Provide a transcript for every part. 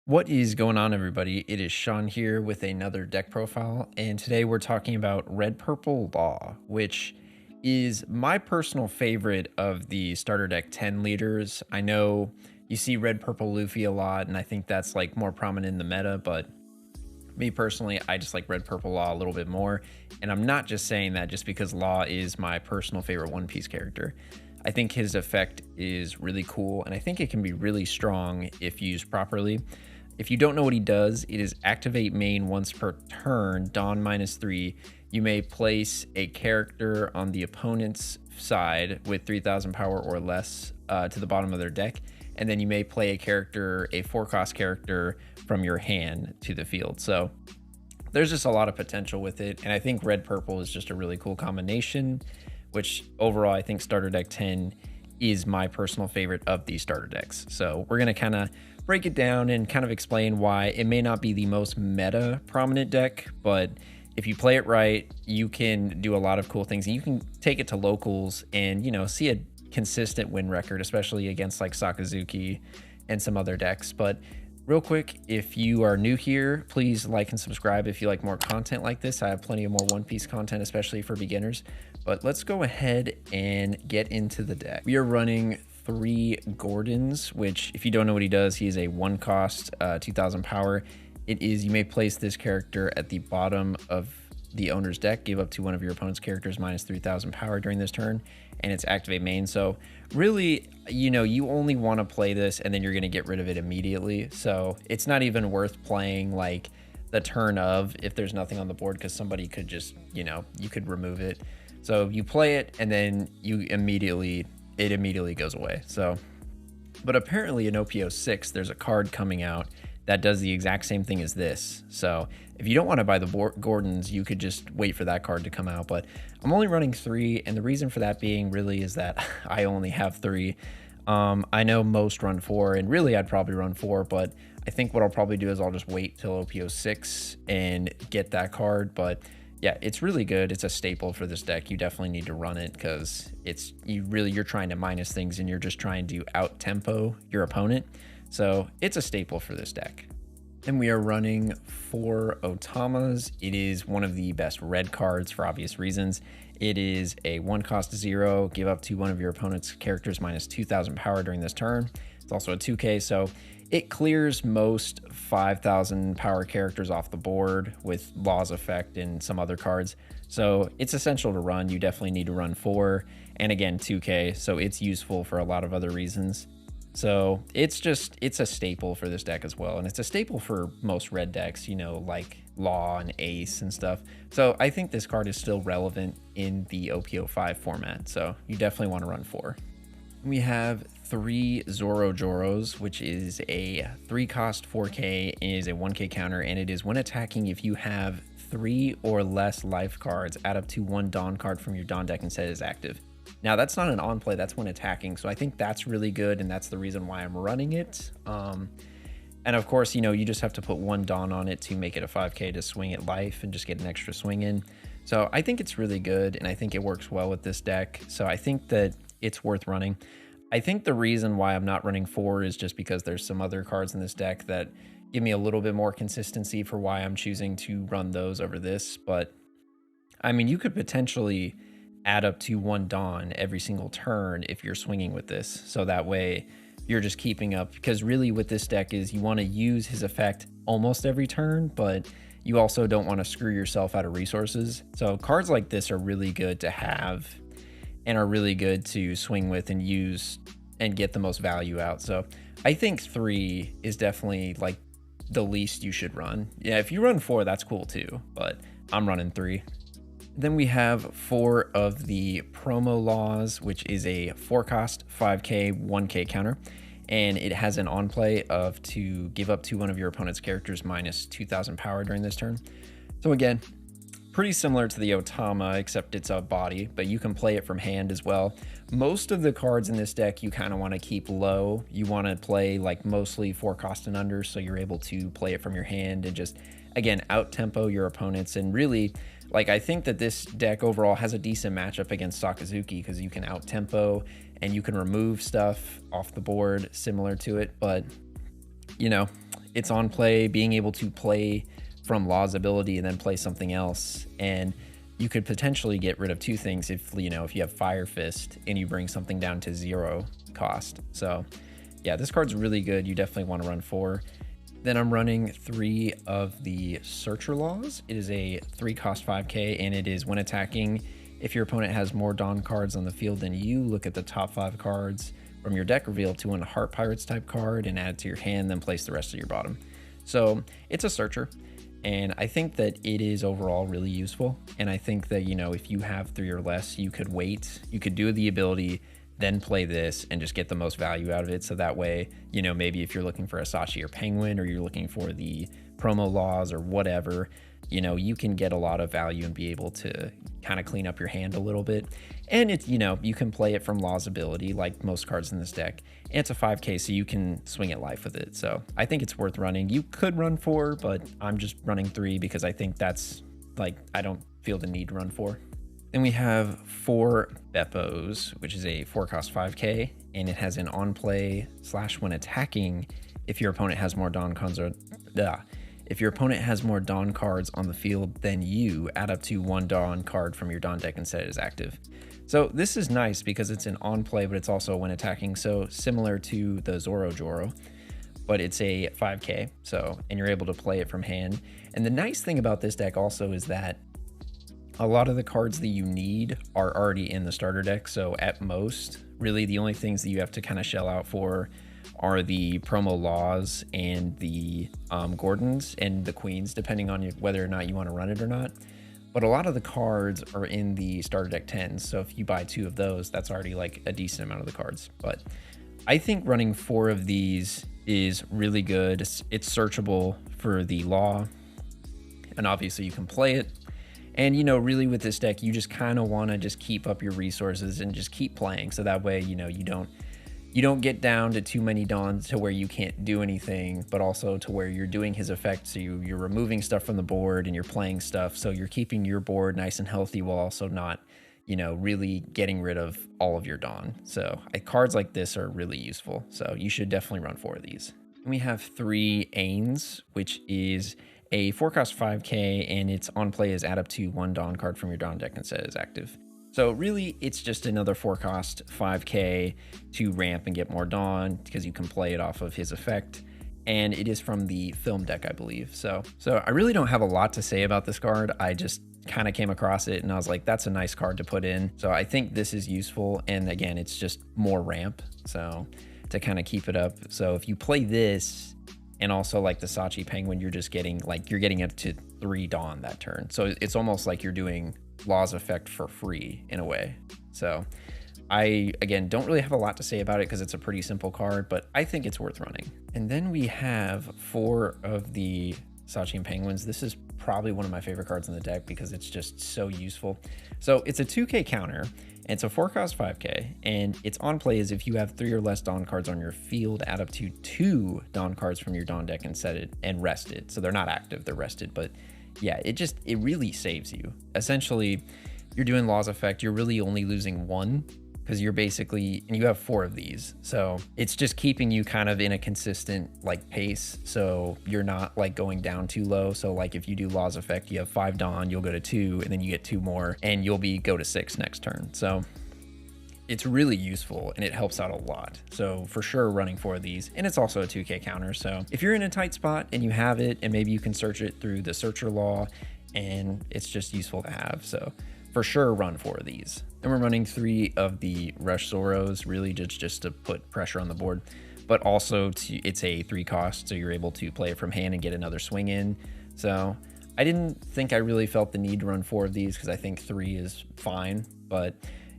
What is going on, everybody? It is Sean here with another deck profile, and today we're talking about Red Purple Law, which is my personal favorite of the starter deck 10 leaders. I know you see Red Purple Luffy a lot, and I think that's like more prominent in the meta, but me personally, I just like Red Purple Law a little bit more. And I'm not just saying that just because Law is my personal favorite One Piece character. I think his effect is really cool, and I think it can be really strong if used properly. If you don't know what he does, it is activate main once per turn, Dawn -3. You may place a character on the opponent's side with 3000 power or less to the bottom of their deck. And then you may play a character, a 4-cost character from your hand to the field. So there's just a lot of potential with it. And I think red purple is just a really cool combination, which overall I think starter deck 10 is my personal favorite of these starter decks. So we're going to kind of break it down and kind of explain why it may not be the most meta prominent deck, but if you play it right, you can do a lot of cool things. And you can take it to locals and, you know, see a consistent win record, especially against like Sakazuki and some other decks. But real quick, if you are new here, please like and subscribe if you like more content like this. I have plenty of more One Piece content, especially for beginners. But let's go ahead and get into the deck. We are running 3 Gordons, which if you don't know what he does, he is a 1-cost, 2000 power. It is, you may place this character at the bottom of the owner's deck, give up to one of your opponent's characters -3000 power during this turn, and it's activate main. So really, you know, you only want to play this and then you're going to get rid of it immediately. So it's not even worth playing like the turn of if there's nothing on the board, because somebody could just, you know, you could remove it. So you play it and then it immediately goes away. So, but apparently in OPO 6, there's a card coming out that does the exact same thing as this. So if you don't want to buy the Gordons, you could just wait for that card to come out. But I'm only running 3, and the reason for that being really is that I only have 3. I know most run 4, and really I'd probably run 4, but I think what I'll probably do is I'll just wait till OPO 6 and get that card. But yeah, it's really good. It's a staple for this deck. You definitely need to run it because you're trying to minus things and you're just trying to out tempo your opponent. So it's a staple for this deck. And we are running 4 Otamas. It is one of the best red cards for obvious reasons. It is a 1-cost 0, give up to one of your opponent's characters -2000 power during this turn. It's also a 2K, so it clears most 5000 power characters off the board with Law's effect and some other cards. So it's essential to run. You definitely need to run 4, and again 2K, so it's useful for a lot of other reasons. So it's a staple for this deck as well. And it's a staple for most red decks, you know, like Law and Ace and stuff. So I think this card is still relevant in the OPO 5 format. So you definitely want to run 4. We have 3 Zoro Joros, which is a 3-cost 4K, is a 1K counter, and it is when attacking, if you have 3 or less life cards, add up to 1 Dawn card from your Dawn deck instead is active. Now, that's not an on play, that's when attacking. So I think that's really good, and that's the reason why I'm running it. And of course, you know, you just have to put 1 Dawn on it to make it a 5K to swing at life and just get an extra swing in. So I think it's really good, and I think it works well with this deck. So I think that it's worth running. I think the reason why I'm not running 4 is just because there's some other cards in this deck that give me a little bit more consistency for why I'm choosing to run those over this. But I mean, you could potentially add up to 1 Dawn every single turn if you're swinging with this. So that way you're just keeping up, because really with this deck is you want to use his effect almost every turn, but you also don't want to screw yourself out of resources. So cards like this are really good to have and are really good to swing with and use and get the most value out. So I think 3 is definitely like the least you should run. Yeah, if you run 4, that's cool too, but I'm running 3. Then we have 4 of the Promo Laws, which is a 4-cost 5K 1K counter, and it has an on play of to give up to one of your opponent's characters -2000 power during this turn. So again, pretty similar to the Otama, except it's a body, but you can play it from hand as well. Most of the cards in this deck you kind of want to keep low. You want to play like mostly 4-cost and under, so you're able to play it from your hand and just, again, out tempo your opponents. And really, like, I think that this deck overall has a decent matchup against Sakazuki because you can out tempo and you can remove stuff off the board similar to it. But, you know, it's on play, being able to play from Law's ability and then play something else. And you could potentially get rid of two things if, you know, if you have Fire Fist and you bring something down to 0 cost. So yeah, this card's really good. You definitely want to run 4. Then I'm running 3 of the Searcher Laws. It is a 3 cost 5k, and it is when attacking, if your opponent has more Dawn cards on the field than you, look at the top 5 cards from your deck, reveal to one Heart Pirates type card and add it to your hand, then place the rest of your bottom. So it's a searcher, and I think that it is overall really useful. And I think that, you know, if you have 3 or less, you could wait, you could do the ability, then play this and just get the most value out of it. So that way, you know, maybe if you're looking for a Sachi or Penguin, or you're looking for the promo laws or whatever, you know, you can get a lot of value and be able to kind of clean up your hand a little bit. And it's, you know, you can play it from Law's ability like most cards in this deck. And it's a 5k, so you can swing at life with it. So I think it's worth running. You could run 4, but I'm just running 3 because I think that's like, I don't feel the need to run 4. Then we have 4 Beppos, which is a 4 cost 5k, and it has an on play / when attacking, if your opponent has more Dawn cards or if your opponent has more Dawn cards on the field than you, add up to 1 Dawn card from your Dawn deck and set it as active. So this is nice because it's an on play, but it's also when attacking. So similar to the Zoro Joro, but it's a 5k. So, and you're able to play it from hand. And the nice thing about this deck also is that a lot of the cards that you need are already in the starter deck. So at most, really the only things that you have to kind of shell out for are the promo laws and the Gordons and the Queens, depending on whether or not you want to run it or not. But a lot of the cards are in the starter deck 10s. So if you buy 2 of those, that's already like a decent amount of the cards. But I think running 4 of these is really good. It's searchable for the law, and obviously you can play it. And, you know, really with this deck, you just kind of want to just keep up your resources and just keep playing. So that way, you know, you don't get down to too many Dawns to where you can't do anything, but also to where you're doing his effect. So you're removing stuff from the board and you're playing stuff. So you're keeping your board nice and healthy while also not, you know, really getting rid of all of your Dawn. So cards like this are really useful. So you should definitely run 4 of these. And we have 3 Ains, which is a 4 cost 5k, and its on play is add up to 1 Dawn card from your Dawn deck and set it as active. So really, it's just another 4 cost 5k to ramp and get more Dawn because you can play it off of his effect. And it is from the film deck, I believe. So I really don't have a lot to say about this card. I just kind of came across it and I was like, that's a nice card to put in. So I think this is useful. And again, it's just more ramp. So to kind of keep it up. So if you play this, and also like the Sachi Penguin, you're just getting like, you're getting up to 3 Dawn that turn. So it's almost like you're doing Law's effect for free in a way. So I, again, don't really have a lot to say about it because it's a pretty simple card, but I think it's worth running. And then we have 4 of the Sachi and Penguins. This is probably one of my favorite cards in the deck because it's just so useful. So it's a 2k counter. It's a 4 cost 5k, and its on play is if you have 3 or less Dawn cards on your field, add up to 2 Dawn cards from your Dawn deck and set it and rest it. So they're not active, they're rested, but yeah, it really saves you. Essentially, you're doing Law's effect, you're really only losing 1 because you're basically, and you have 4 of these. So it's just keeping you kind of in a consistent like pace. So you're not like going down too low. So like if you do Law's effect, you have 5 Dawn, you'll go to 2 and then you get 2 more and you'll go to 6 next turn. So it's really useful and it helps out a lot. So for sure running 4 of these, and it's also a 2k counter. So if you're in a tight spot and you have it, and maybe you can search it through the searcher law, and it's just useful to have. So for sure run 4 of these. Then we're running 3 of the Rush Zoros, really just to put pressure on the board, but also it's a 3 cost, so you're able to play it from hand and get another swing in. So I didn't think I really felt the need to run 4 of these because I think 3 is fine, but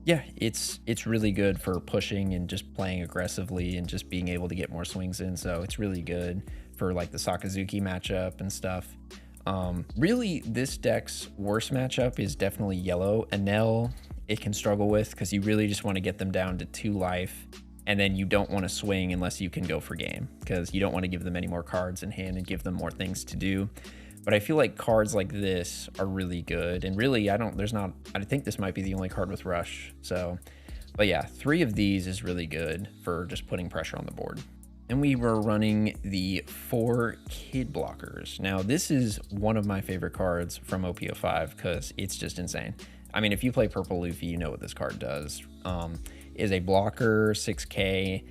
yeah, it's really good for pushing and just playing aggressively and just being able to get more swings in. So it's really good for like the Sakazuki matchup and stuff. Really, this deck's worst matchup is definitely yellow. Enel, it can struggle with because you really just want to get them down to 2 life, and then you don't want to swing unless you can go for game because you don't want to give them any more cards in hand and give them more things to do. But I feel like cards like this are really good, and really I think this might be the only card with Rush. So, but yeah, 3 of these is really good for just putting pressure on the board. And we were running the 4 Kid Blockers. Now, this is one of my favorite cards from OPO5 because it's just insane. I mean, if you play Purple Luffy, you know what this card does. Is a blocker, 6K.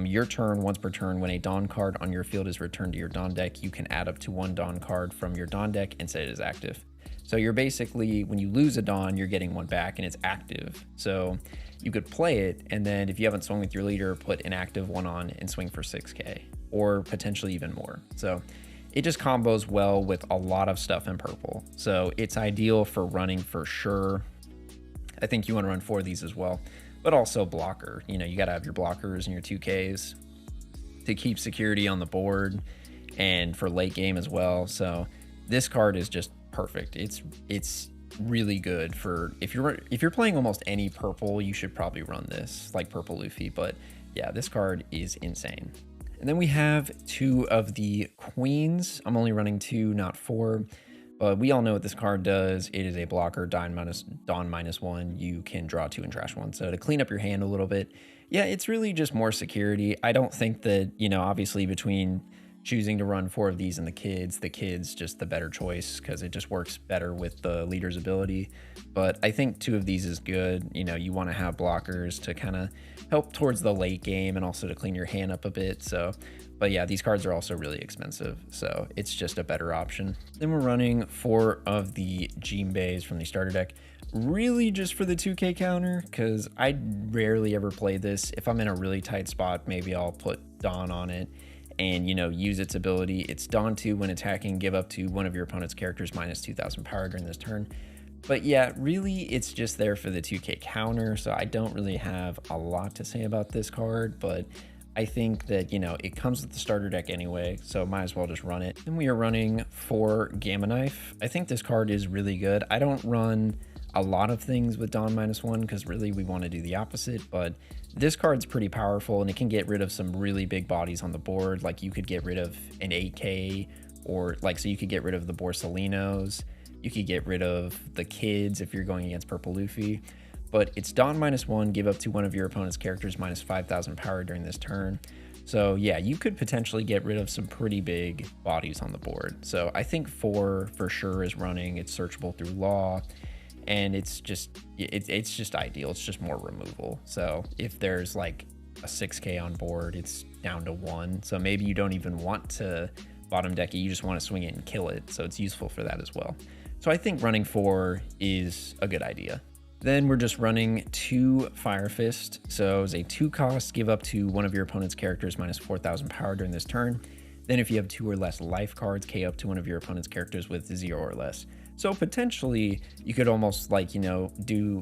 Your turn, once per turn, when a Dawn card on your field is returned to your Dawn deck, you can add up to 1 Dawn card from your Dawn deck and set it as active. So you're basically, when you lose a Dawn, you're getting 1 back and it's active. So you could play it, and then if you haven't swung with your leader, put an active 1 on and swing for 6K, or potentially even more. So it just combos well with a lot of stuff in purple. So it's ideal for running for sure. I think you want to run 4 of these as well, but also blocker. You know, you got to have your blockers and your 2Ks to keep security on the board and for late game as well. So this card is just perfect. It's really good for if you're playing almost any purple, you should probably run this, like Purple Luffy. But yeah, this card is insane. And then we have 2 of the Queens. I'm only running 2, not 4. But we all know what this card does. It is a blocker, Dawn -1. You can draw 2 and trash 1. So to clean up your hand a little bit, yeah, it's really just more security. I don't think that, you know, obviously between choosing to run 4 of these and the kids just the better choice because it just works better with the leader's ability. But I think 2 of these is good. You know, you want to have blockers to kind of help towards the late game and also to clean your hand up a bit. So, but yeah, these cards are also really expensive, so it's just a better option. Then we're running 4 of the Jinbeis from the starter deck, really just for the 2K counter, because I rarely ever play this. If I'm in a really tight spot, maybe I'll put Dawn on it and, you know, use its ability. It's Dawn 2 when attacking, give up to one of your opponent's characters minus 2,000 power during this turn. But yeah, really, it's just there for the 2K counter, so I don't really have a lot to say about this card, but I think that, you know, it comes with the starter deck anyway, so might as well just run it. And we are running 4 Gamma Knife. I think this card is really good. I don't run a lot of things with Dawn -1 because really we want to do the opposite, but this card's pretty powerful and it can get rid of some really big bodies on the board. Like you could get rid of an 8K, or like, so you could get rid of the Borsalinos, you could get rid of the kids if you're going against Purple Luffy. But it's Dawn -1, give up to one of your opponent's characters minus 5,000 power during this turn. So yeah, you could potentially get rid of some pretty big bodies on the board. So I think 4 for sure is running. It's searchable through law, and it's just ideal. It's just more removal. So if there's like a 6K on board, it's down to 1. So maybe you don't even want to bottom deck it, you just want to swing it and kill it. So it's useful for that as well. So I think running 4 is a good idea. Then we're just running 2 Fire Fist. So it's a 2 cost, give up to one of your opponent's characters minus 4,000 power during this turn. Then if you have 2 or less life cards, K up to one of your opponent's characters with 0 or less. So potentially you could almost, like, you know,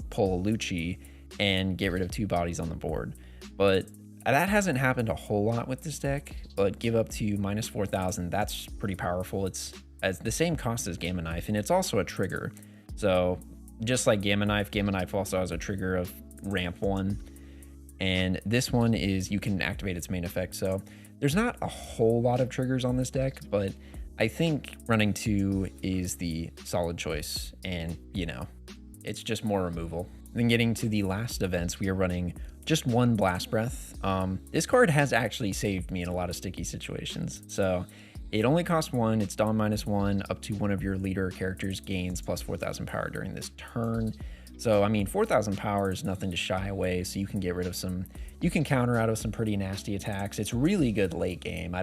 pull a Lucci and get rid of 2 bodies on the board. But that hasn't happened a whole lot with this deck, but give up to minus 4,000, that's pretty powerful. It's as the same cost as Gamma Knife, and it's also a trigger. So just like Gamma Knife also has a trigger of ramp 1, and this one is you can activate its main effect. So there's not a whole lot of triggers on this deck, but I think running 2 is the solid choice, and you know, it's just more removal. Then getting to the last events, we are running just 1 Blast Breath. This card has actually saved me in a lot of sticky situations. So it only costs 1, it's Dawn -1, up to one of your leader characters gains plus 4,000 power during this turn. So, I mean, 4,000 power is nothing to shy away, so you can get rid of you can counter out of some pretty nasty attacks. It's really good late game.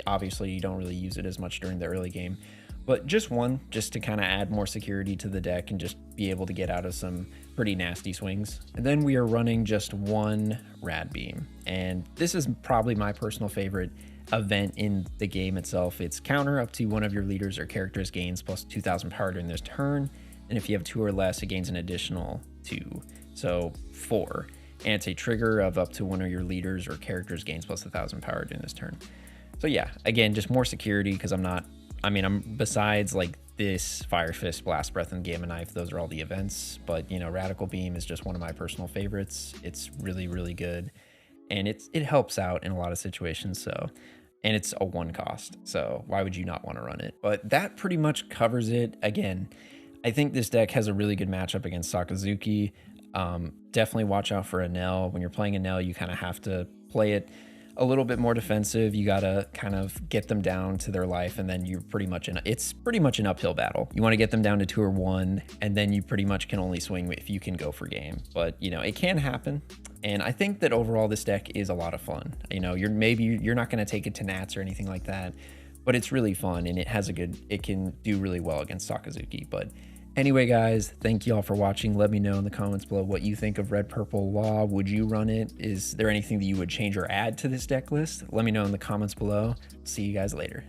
Obviously, you don't really use it as much during the early game, but just 1, just to kind of add more security to the deck and just be able to get out of some pretty nasty swings. And then we are running just 1 Rad Beam, and this is probably my personal favorite event in the game itself. It's counter up to one of your leaders or characters gains plus 2,000 power during this turn, and if you have 2 or less, it gains an additional 2, so 4. And it's a trigger of up to one of your leaders or characters gains plus 1,000 power during this turn. So yeah, again, just more security because I'm besides like this Fire Fist, Blast Breath, and Gamma Knife, those are all the events, but you know, Radical Beam is just one of my personal favorites. It's really, really good, and it helps out in a lot of situations. So, and it's a 1 cost, so why would you not want to run it? But that pretty much covers it. Again, I think this deck has a really good matchup against Sakazuki. Definitely watch out for Enel. When you're playing Enel, you kind of have to play it. a little bit more defensive. You gotta kind of get them down to their life, and then you're pretty much it's pretty much an uphill battle. You want to get them down to 2 or 1, and then you pretty much can only swing if you can go for game. But you know, it can happen. And I think that overall this deck is a lot of fun. You know, you're not gonna take it to Nats or anything like that, but it's really fun, and it can do really well against Sakazuki. But anyway, guys, thank you all for watching. Let me know in the comments below what you think of Red Purple Law. Would you run it? Is there anything that you would change or add to this deck list? Let me know in the comments below. See you guys later.